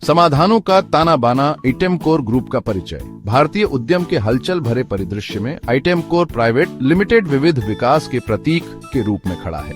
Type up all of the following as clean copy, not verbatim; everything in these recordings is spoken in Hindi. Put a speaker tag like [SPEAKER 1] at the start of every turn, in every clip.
[SPEAKER 1] समाधानों का ताना बाना। आइटेम कोर ग्रुप का परिचय। भारतीय उद्यम के हलचल भरे परिदृश्य में आइटेम कोर प्राइवेट लिमिटेड विविध विकास के प्रतीक के रूप में खड़ा है।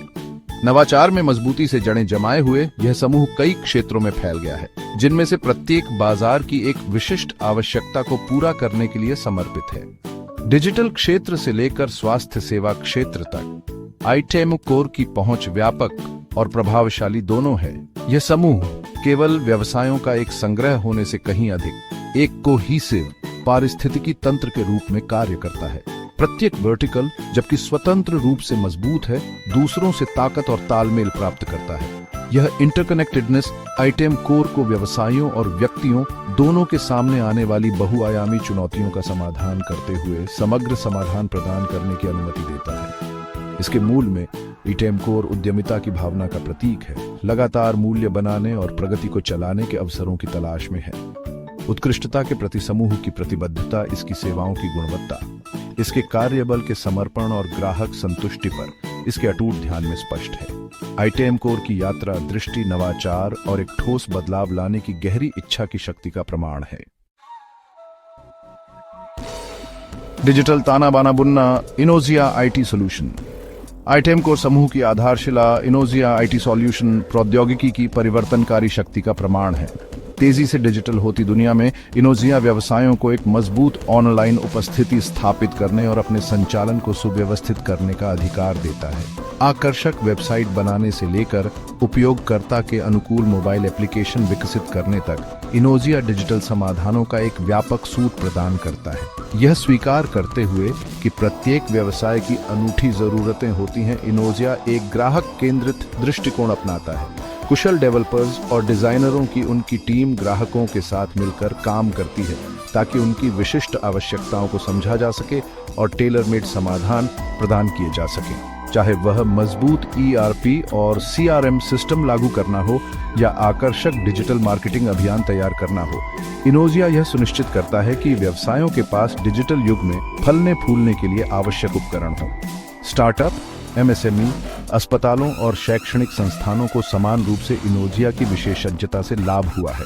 [SPEAKER 1] नवाचार में मजबूती से जड़ें जमाए हुए यह समूह कई क्षेत्रों में फैल गया है, जिनमें से प्रत्येक बाजार की एक विशिष्ट आवश्यकता को पूरा करने के लिए समर्पित है। डिजिटल क्षेत्र से लेकर स्वास्थ्य सेवा क्षेत्र तक आइटेम कोर की पहुंच व्यापक और प्रभावशाली दोनों है। यह समूह केवल व्यवसायों का एक संग्रह होने से कहीं अधिक एक कोहीसिव पारिस्थितिकी तंत्र के रूप में कार्य करता है। प्रत्येक वर्टिकल जबकि स्वतंत्र रूप से मजबूत है, दूसरों से ताकत और तालमेल प्राप्त करता है। यह इंटरकनेक्टेडनेस आइटेम कोर को व्यवसायों और व्यक्तियों दोनों के सामने आने वाली बहुआयामी चुनौतियों का समाधान करते हुए समग्र समाधान प्रदान करने की अनुमति देता है। इसके मूल में आइटेम कोर उद्यमिता की भावना का प्रतीक है, लगातार मूल्य बनाने और प्रगति को चलाने के अवसरों की तलाश में है। उत्कृष्टता के प्रति समूह की प्रतिबद्धता, इसकी सेवाओं की गुणवत्ता, इसके कार्यबल के समर्पण और ग्राहक संतुष्टि पर इसके अटूट ध्यान में स्पष्ट है। आइटेम कोर की यात्रा दृष्टि, नवाचार और एक ठोस बदलाव लाने की गहरी इच्छा की शक्ति का प्रमाण है। डिजिटल ताना बाना बुनना। इनोजिया आईटी सॉल्यूशन। आइटेम कोर समूह की आधारशिला इनोजिया आईटी सॉल्यूशन प्रौद्योगिकी की परिवर्तनकारी शक्ति का प्रमाण है। तेजी से डिजिटल होती दुनिया में इनोजिया व्यवसायों को एक मजबूत ऑनलाइन उपस्थिति स्थापित करने और अपने संचालन को सुव्यवस्थित करने का अधिकार देता है। आकर्षक वेबसाइट बनाने से लेकर उपयोगकर्ता के अनुकूल मोबाइल एप्लीकेशन विकसित करने तक इनोजिया डिजिटल समाधानों का एक व्यापक सूट प्रदान करता है। यह स्वीकार करते हुए कि प्रत्येक व्यवसाय की अनूठी जरूरतें होती हैं, इनोजिया एक ग्राहक केंद्रित दृष्टिकोण अपनाता है। कुशल डेवलपर्स और डिजाइनरों की उनकी टीम ग्राहकों के साथ मिलकर काम करती है ताकि उनकी विशिष्ट आवश्यकताओं को समझा जा सके और टेलर मेड समाधान प्रदान किए जा सके। चाहे वह मजबूत ERP और CRM सिस्टम लागू करना हो या आकर्षक डिजिटल मार्केटिंग अभियान तैयार करना हो, इनोजिया यह सुनिश्चित करता है कि व्यवसायों के पास डिजिटल युग में फलने फूलने के लिए आवश्यक उपकरण हो। स्टार्टअप, MSME, अस्पतालों और शैक्षणिक संस्थानों को समान रूप से इनोजिया की विशेषज्ञता से लाभ हुआ है।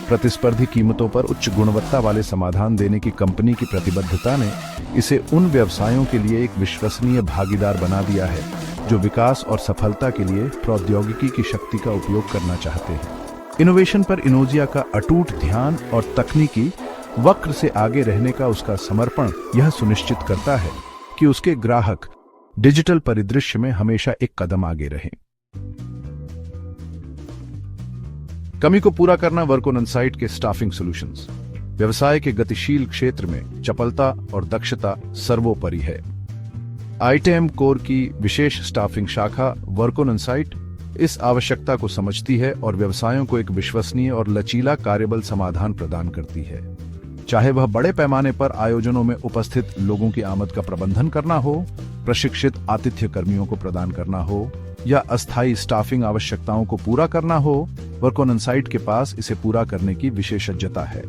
[SPEAKER 1] प्रतिस्पर्धी कीमतों पर उच्च गुणवत्ता वाले समाधान देने की कंपनी की प्रतिबद्धता ने इसे उन व्यवसायों के लिए एक विश्वसनीय भागीदार बना दिया है जो विकास और सफलता के लिए प्रौद्योगिकी की शक्ति का उपयोग करना चाहते हैं। इनोवेशन पर इनोजिया का अटूट ध्यान और तकनीकी वक्र से आगे रहने का उसका समर्पण यह सुनिश्चित करता है कि उसके ग्राहक डिजिटल परिदृश्य में हमेशा एक कदम आगे रहें। कमी को पूरा करना। वर्क ऑन साइट के स्टाफिंग सॉल्यूशंस। व्यवसाय के गतिशील क्षेत्र में चपलता और दक्षता सर्वोपरि है। आइटेम कोर की विशेष स्टाफिंग शाखा वर्क ऑन साइट इस आवश्यकता को समझती है और व्यवसायों को एक विश्वसनीय और लचीला कार्यबल समाधान प्रदान करती है। चाहे वह बड़े पैमाने पर आयोजनों में उपस्थित लोगों की आमद का प्रबंधन करना हो, प्रशिक्षित आतिथ्य कर्मियों को प्रदान करना हो या अस्थायी स्टाफिंग आवश्यकताओं को पूरा करना हो, वर्क ऑन साइट के पास इसे पूरा करने की विशेषज्ञता है।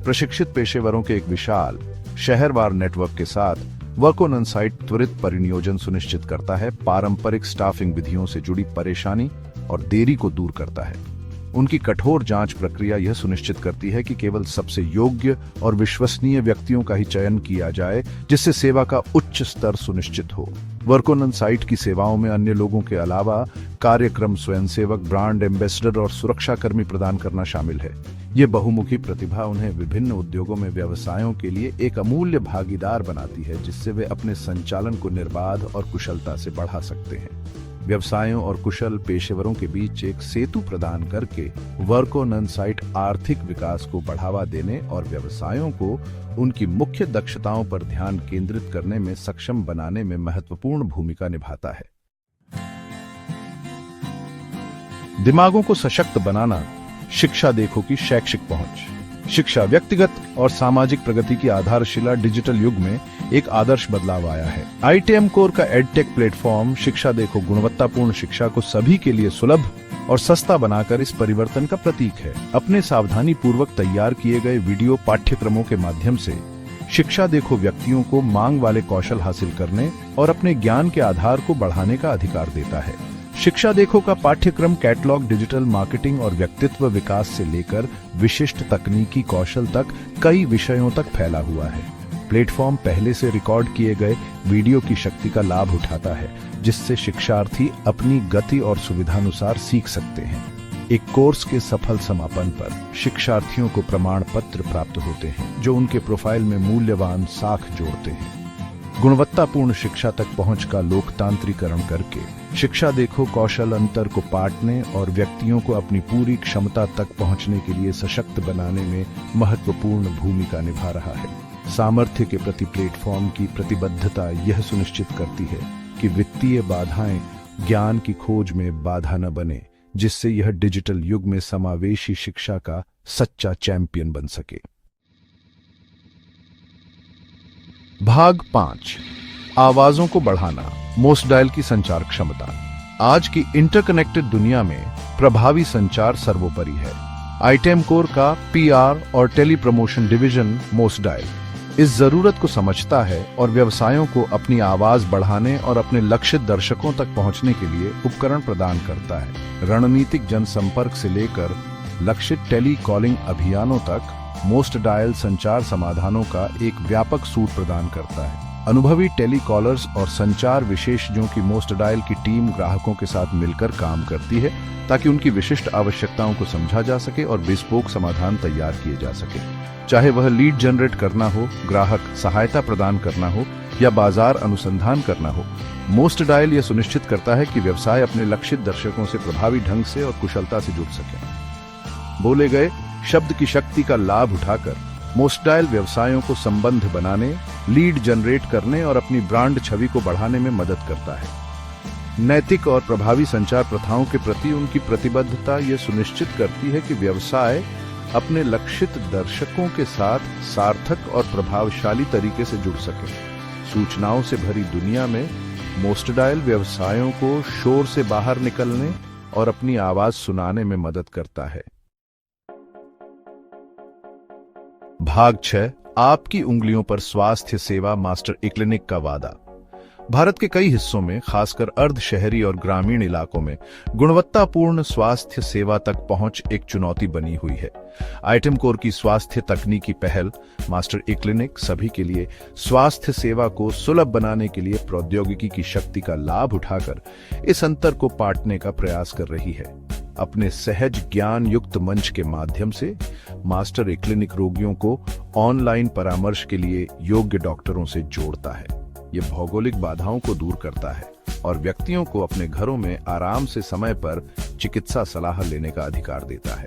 [SPEAKER 1] प्रशिक्षित पेशेवरों के एक विशाल शहरवार नेटवर्क के साथ वर्क ऑन साइट त्वरित परिनियोजन सुनिश्चित करता है, पारंपरिक स्टाफिंग विधियों से जुड़ी परेशानी और देरी को दूर करता है। उनकी कठोर जांच प्रक्रिया यह सुनिश्चित करती है कि केवल सबसे योग्य और विश्वसनीय व्यक्तियों का ही चयन किया जाए, जिससे सेवा का उच्च स्तर सुनिश्चित हो। वर्क ऑन साइट की सेवाओं में अन्य लोगों के अलावा कार्यक्रम स्वयंसेवक, ब्रांड एम्बेसडर और सुरक्षाकर्मी प्रदान करना शामिल है। ये बहुमुखी प्रतिभा उन्हें विभिन्न उद्योगों में व्यवसायों के लिए एक अमूल्य भागीदार बनाती है, जिससे वे अपने संचालन को निर्बाध और कुशलता से बढ़ा सकते हैं। व्यवसायों और कुशल पेशेवरों के बीच एक सेतु प्रदान करके वर्क ऑन साइट आर्थिक विकास को बढ़ावा देने और व्यवसायों को उनकी मुख्य दक्षताओं पर ध्यान केंद्रित करने में सक्षम बनाने में महत्वपूर्ण भूमिका निभाता है। दिमागों को सशक्त बनाना। शिक्षा देखो की शैक्षिक पहुंच। शिक्षा, व्यक्तिगत और सामाजिक प्रगति की आधारशिला। डिजिटल युग में एक आदर्श बदलाव आया है। आइटेम कोर का एडटेक प्लेटफॉर्म शिक्षा देखो गुणवत्तापूर्ण शिक्षा को सभी के लिए सुलभ और सस्ता बनाकर इस परिवर्तन का प्रतीक है। अपने सावधानी पूर्वक तैयार किए गए वीडियो पाठ्यक्रमों के माध्यम से शिक्षा देखो व्यक्तियों को मांग वाले कौशल हासिल करने और अपने ज्ञान के आधार को बढ़ाने का अधिकार देता है। शिक्षा देखो का पाठ्यक्रम कैटलॉग डिजिटल मार्केटिंग और व्यक्तित्व विकास से लेकर विशिष्ट तकनीकी कौशल तक कई विषयों तक फैला हुआ है। प्लेटफॉर्म पहले से रिकॉर्ड किए गए वीडियो की शक्ति का लाभ उठाता है, जिससे शिक्षार्थी अपनी गति और सुविधानुसार सीख सकते हैं। एक कोर्स के सफल समापन पर शिक्षार्थियों को प्रमाण पत्र प्राप्त होते हैं, जो उनके प्रोफाइल में मूल्यवान साख जोड़ते हैं। गुणवत्तापूर्ण शिक्षा तक पहुंच का लोकतांत्रिकरण करके शिक्षा देखो कौशल अंतर को पाटने और व्यक्तियों को अपनी पूरी क्षमता तक पहुंचने के लिए सशक्त बनाने में महत्वपूर्ण भूमिका निभा रहा है। सामर्थ्य के प्रति प्लेटफॉर्म की प्रतिबद्धता यह सुनिश्चित करती है कि वित्तीय बाधाएं ज्ञान की खोज में बाधा न बने, जिससे यह डिजिटल युग में समावेशी शिक्षा का सच्चा चैंपियन बन सके। भाग 5, आवाजों को बढ़ाना, मोस्ट डायल की संचार क्षमता। आज की इंटरकनेक्टेड दुनिया में प्रभावी संचार सर्वोपरि है। आइटेम कोर का पीआर और टेली प्रमोशन डिवीजन मोस्ट डायल इस जरूरत को समझता है और व्यवसायों को अपनी आवाज बढ़ाने और अपने लक्षित दर्शकों तक पहुंचने के लिए उपकरण प्रदान करता है। रणनीतिक जनसंपर्क से लेकर लक्षित टेली कॉलिंग अभियानों तक मोस्ट डायल संचार समाधानों का एक व्यापक सूट प्रदान करता है। अनुभवी टेली कॉलर्स और संचार विशेषज्ञों की मोस्ट डायल की टीम ग्राहकों के साथ मिलकर काम करती है, ताकि उनकी विशिष्ट आवश्यकताओं को समझा जा सके और bespoke समाधान तैयार किए जा सके। चाहे वह लीड जनरेट करना हो, ग्राहक सहायता प्रदान करना हो या बाजार अनुसंधान करना हो, मोस्ट डायल यह सुनिश्चित करता है कि व्यवसाय अपने लक्षित दर्शकों से प्रभावी ढंग से और कुशलता से जुड़ सके। बोले गए शब्द की शक्ति का लाभ उठाकर मोस्ट डायल व्यवसायों को संबंध बनाने, लीड जनरेट करने और अपनी ब्रांड छवि को बढ़ाने में मदद करता है। नैतिक और प्रभावी संचार प्रथाओं के प्रति उनकी प्रतिबद्धता यह सुनिश्चित करती है कि व्यवसाय अपने लक्षित दर्शकों के साथ सार्थक और प्रभावशाली तरीके से जुड़ सके। सूचनाओं से भरी दुनिया में मोस्ट डायल व्यवसायों को शोर से बाहर निकलने और अपनी आवाज सुनाने में मदद करता है। भाग 6, आपकी उंगलियों पर स्वास्थ्य सेवा मास्टर ई क्लिनिक का वादा। भारत के कई हिस्सों में, खासकर अर्ध शहरी और ग्रामीण इलाकों में, गुणवत्तापूर्ण स्वास्थ्य सेवा तक पहुंच एक चुनौती बनी हुई है। आइटम कोर की स्वास्थ्य तकनीकी पहल मास्टर ई क्लिनिक सभी के लिए स्वास्थ्य सेवा को सुलभ बनाने के लिए प्रौद्योगिकी की शक्ति का लाभ उठाकर इस अंतर को पाटने का प्रयास कर रही है। अपने सहज ज्ञान युक्त मंच के माध्यम से मास्टर ई क्लिनिक रोगियों को ऑनलाइन परामर्श के लिए योग्य डॉक्टरों से जोड़ता है। यह भौगोलिक बाधाओं को दूर करता है और व्यक्तियों को अपने घरों में आराम से समय पर चिकित्सा सलाह लेने का अधिकार देता है।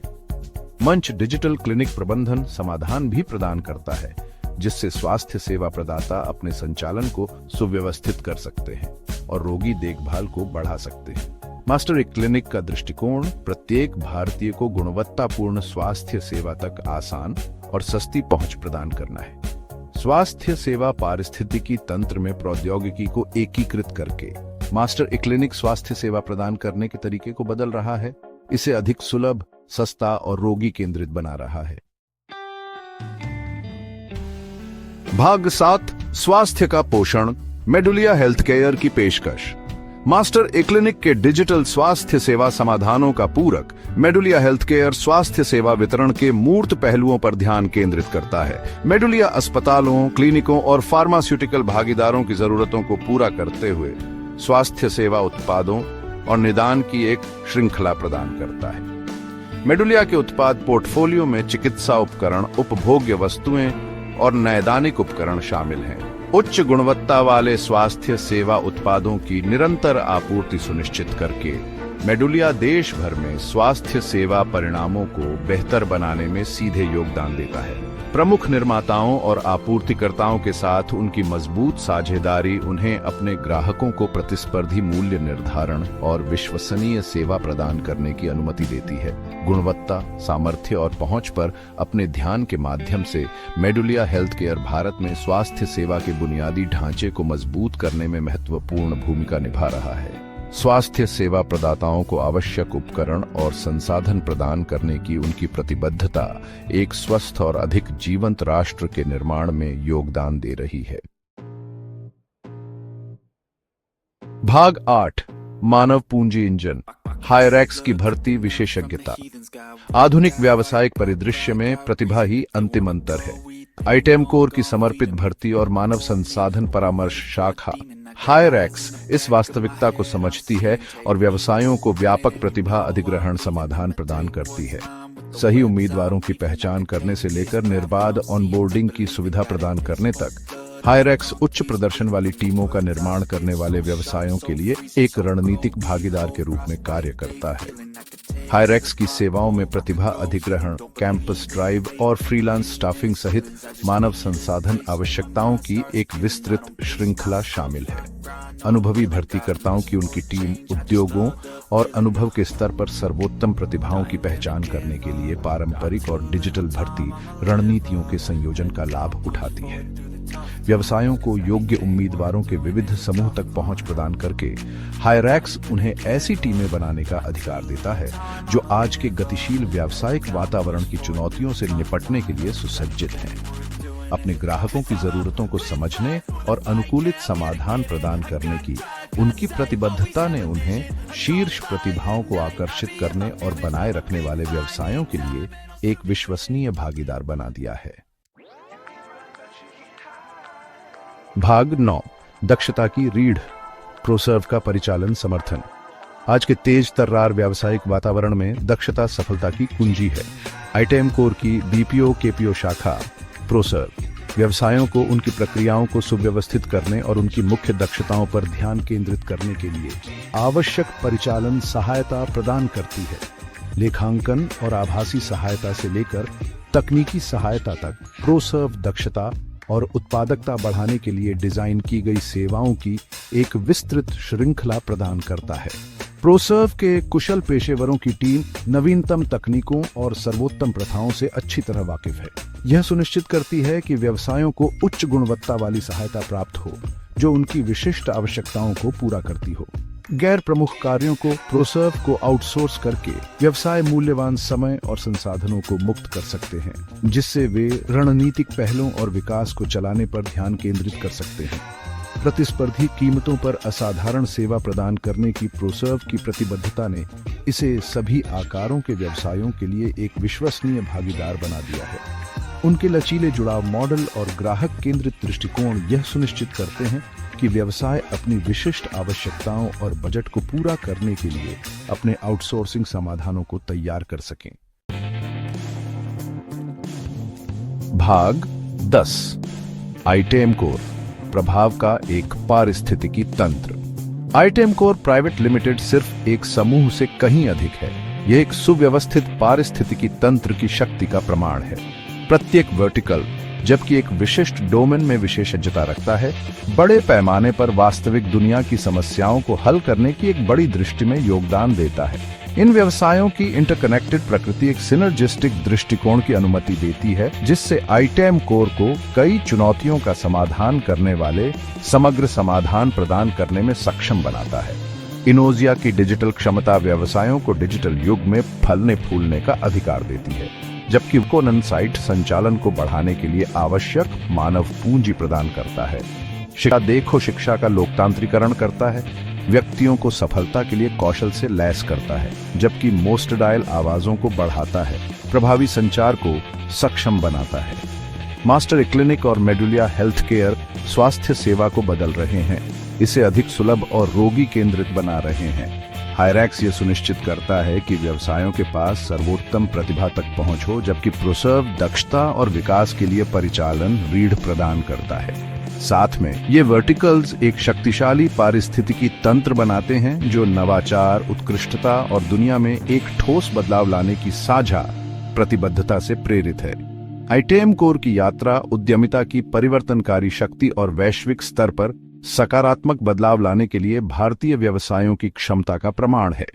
[SPEAKER 1] मंच डिजिटल क्लिनिक प्रबंधन समाधान भी प्रदान करता है, जिससे स्वास्थ्य सेवा प्रदाता अपने संचालन को सुव्यवस्थित कर सकते हैं और रोगी देखभाल को बढ़ा सकते हैं। मास्टर ई क्लिनिक का दृष्टिकोण प्रत्येक भारतीय को गुणवत्तापूर्ण स्वास्थ्य सेवा तक आसान और सस्ती पहुंच प्रदान करना है। स्वास्थ्य सेवा पारिस्थितिकी तंत्र में प्रौद्योगिकी को एकीकृत करके मास्टर ई क्लिनिक स्वास्थ्य सेवा प्रदान करने के तरीके को बदल रहा है। इसे अधिक सुलभ, सस्ता और रोगी केंद्रित बना रहा है। भाग 7, स्वास्थ्य का पोषण, मेडुलिया हेल्थ केयर की पेशकश। मास्टर ई क्लिनिक के डिजिटल स्वास्थ्य सेवा समाधानों का पूरक मेडुलिया हेल्थ केयर स्वास्थ्य सेवा वितरण के मूर्त पहलुओं पर ध्यान केंद्रित करता है। मेडुलिया अस्पतालों, क्लिनिकों और फार्मास्यूटिकल भागीदारों की जरूरतों को पूरा करते हुए स्वास्थ्य सेवा उत्पादों और निदान की एक श्रृंखला प्रदान करता है। मेडुलिया के उत्पाद पोर्टफोलियो में चिकित्सा उपकरण, उपभोग्य वस्तुएं और नैदानिक उपकरण शामिल हैं। उच्च गुणवत्ता वाले स्वास्थ्य सेवा उत्पादों की निरंतर आपूर्ति सुनिश्चित करके मेडुलिया देश भर में स्वास्थ्य सेवा परिणामों को बेहतर बनाने में सीधे योगदान देता है। प्रमुख निर्माताओं और आपूर्तिकर्ताओं के साथ उनकी मजबूत साझेदारी उन्हें अपने ग्राहकों को प्रतिस्पर्धी मूल्य निर्धारण और विश्वसनीय सेवा प्रदान करने की अनुमति देती है। गुणवत्ता, सामर्थ्य और पहुंच पर अपने ध्यान के माध्यम से मेडुलिया हेल्थ केयर भारत में स्वास्थ्य सेवा के बुनियादी ढांचे को मजबूत करने में महत्वपूर्ण भूमिका निभा रहा है। स्वास्थ्य सेवा प्रदाताओं को आवश्यक उपकरण और संसाधन प्रदान करने की उनकी प्रतिबद्धता एक स्वस्थ और अधिक जीवंत राष्ट्र के निर्माण में योगदान दे रही है। भाग 8, मानव पूंजी इंजन, हायरैक्स की भर्ती विशेषज्ञता। आधुनिक व्यावसायिक परिदृश्य में प्रतिभा ही अंतिम अंतर है। आईटेम कोर की समर्पित भर्ती और मानव संसाधन परामर्श शाखा हायरैक्स इस वास्तविकता को समझती है और व्यवसायों को व्यापक प्रतिभा अधिग्रहण समाधान प्रदान करती है। सही उम्मीदवारों की पहचान करने से लेकर निर्बाध ऑनबोर्डिंग की सुविधा प्रदान करने तक हायरैक्स उच्च प्रदर्शन वाली टीमों का निर्माण करने वाले व्यवसायों के लिए एक रणनीतिक भागीदार के रूप में कार्य करता है। हायरैक्स की सेवाओं में प्रतिभा अधिग्रहण, कैंपस ड्राइव और फ्रीलांस स्टाफिंग सहित मानव संसाधन आवश्यकताओं की एक विस्तृत श्रृंखला शामिल है। अनुभवी भर्तीकर्ताओं की उनकी टीम उद्योगों और अनुभव के स्तर पर सर्वोत्तम प्रतिभाओं की पहचान करने के लिए पारंपरिक और डिजिटल भर्ती रणनीतियों के संयोजन का लाभ उठाती है। व्यवसायों को योग्य उम्मीदवारों के विविध समूह तक पहुंच प्रदान करके हायरैक्स उन्हें ऐसी टीमें बनाने का अधिकार देता है जो आज के गतिशील व्यावसायिक वातावरण की चुनौतियों से निपटने के लिए सुसज्जित हैं। अपने ग्राहकों की जरूरतों को समझने और अनुकूलित समाधान प्रदान करने की उनकी प्रतिबद्धता ने उन्हें शीर्ष प्रतिभाओं को आकर्षित करने और बनाए रखने वाले व्यवसायों के लिए एक विश्वसनीय भागीदार बना दिया है। भाग 9, दक्षता की रीढ़, प्रोसर्व का परिचालन समर्थन। आज के तेज तर्रार व्यावसायिक वातावरण में दक्षता सफलता की कुंजी है। आईटेम कोर की बीपीओ केपीओ शाखा प्रोसर्व व्यवसायों को उनकी प्रक्रियाओं को सुव्यवस्थित करने और उनकी मुख्य दक्षताओं पर ध्यान केंद्रित करने के लिए आवश्यक परिचालन सहायता प्रदान करती है। लेखांकन और आभासी सहायता से लेकर तकनीकी सहायता तक प्रोसर्व दक्षता और उत्पादकता बढ़ाने के लिए डिजाइन की गई सेवाओं की एक विस्तृत श्रृंखला प्रदान करता है। प्रोसर्व के कुशल पेशेवरों की टीम नवीनतम तकनीकों और सर्वोत्तम प्रथाओं से अच्छी तरह वाकिफ है। यह सुनिश्चित करती है कि व्यवसायों को उच्च गुणवत्ता वाली सहायता प्राप्त हो जो उनकी विशिष्ट आवश्यकताओं को पूरा करती हो। गैर प्रमुख कार्यों को प्रोसर्व को आउटसोर्स करके व्यवसाय मूल्यवान समय और संसाधनों को मुक्त कर सकते हैं, जिससे वे रणनीतिक पहलों और विकास को चलाने पर ध्यान केंद्रित कर सकते हैं। प्रतिस्पर्धी कीमतों पर असाधारण सेवा प्रदान करने की प्रोसर्व की प्रतिबद्धता ने इसे सभी आकारों के व्यवसायों के लिए एक विश्वसनीय भागीदार बना दिया है। उनके लचीले जुड़ाव मॉडल और ग्राहक केंद्रित दृष्टिकोण यह सुनिश्चित करते हैं कि व्यवसाय अपनी विशिष्ट आवश्यकताओं और बजट को पूरा करने के लिए अपने आउटसोर्सिंग समाधानों को तैयार कर सकें। भाग 10, आईटेम कोर, प्रभाव का एक पारिस्थितिकी तंत्र। आईटेम कोर प्राइवेट लिमिटेड सिर्फ एक समूह से कहीं अधिक है। यह एक सुव्यवस्थित पारिस्थितिकी तंत्र की शक्ति का प्रमाण है। प्रत्येक वर्टिकल, जबकि एक विशिष्ट डोमेन में विशेषज्ञता रखता है, बड़े पैमाने पर वास्तविक दुनिया की समस्याओं को हल करने की एक बड़ी दृष्टि में योगदान देता है। इन व्यवसायों की इंटरकनेक्टेड प्रकृति एक सिनर्जिस्टिक दृष्टिकोण की अनुमति देती है, जिससे आईटेम कोर को कई चुनौतियों का समाधान करने वाले समग्र समाधान प्रदान करने में सक्षम बनाता है। इनोजिया की डिजिटल क्षमता व्यवसायों को डिजिटल युग में फलने फूलने का अधिकार देती है, जबकि कोनन साइट संचालन को बढ़ाने के लिए आवश्यक मानव पूंजी प्रदान करता है। शिक्षा देखो शिक्षा का लोकतांत्रिकरण करता है, व्यक्तियों को सफलता के लिए कौशल से लैस करता है, जबकि मोस्ट डायल आवाजों को बढ़ाता है, प्रभावी संचार को सक्षम बनाता है। मास्टर क्लिनिक और मेडुलिया हेल्थ केयर स्वास्थ्य सेवा को बदल रहे हैं, इसे अधिक सुलभ और रोगी केंद्रित बना रहे हैं। हायरैक्स ये सुनिश्चित करता है कि व्यवसायों के पास सर्वोत्तम प्रतिभा तक पहुंच हो, जबकि प्रोसर्व दक्षता और विकास के लिए परिचालन रीढ़ प्रदान करता है। साथ में ये वर्टिकल्स एक शक्तिशाली पारिस्थितिकी तंत्र बनाते हैं जो नवाचार, उत्कृष्टता और दुनिया में एक ठोस बदलाव लाने की साझा प्रतिबद्धता से प्रेरित है। आईटेम कोर की यात्रा उद्यमिता की परिवर्तनकारी शक्ति और वैश्विक स्तर पर सकारात्मक बदलाव लाने के लिए भारतीय व्यवसायों की क्षमता का प्रमाण है।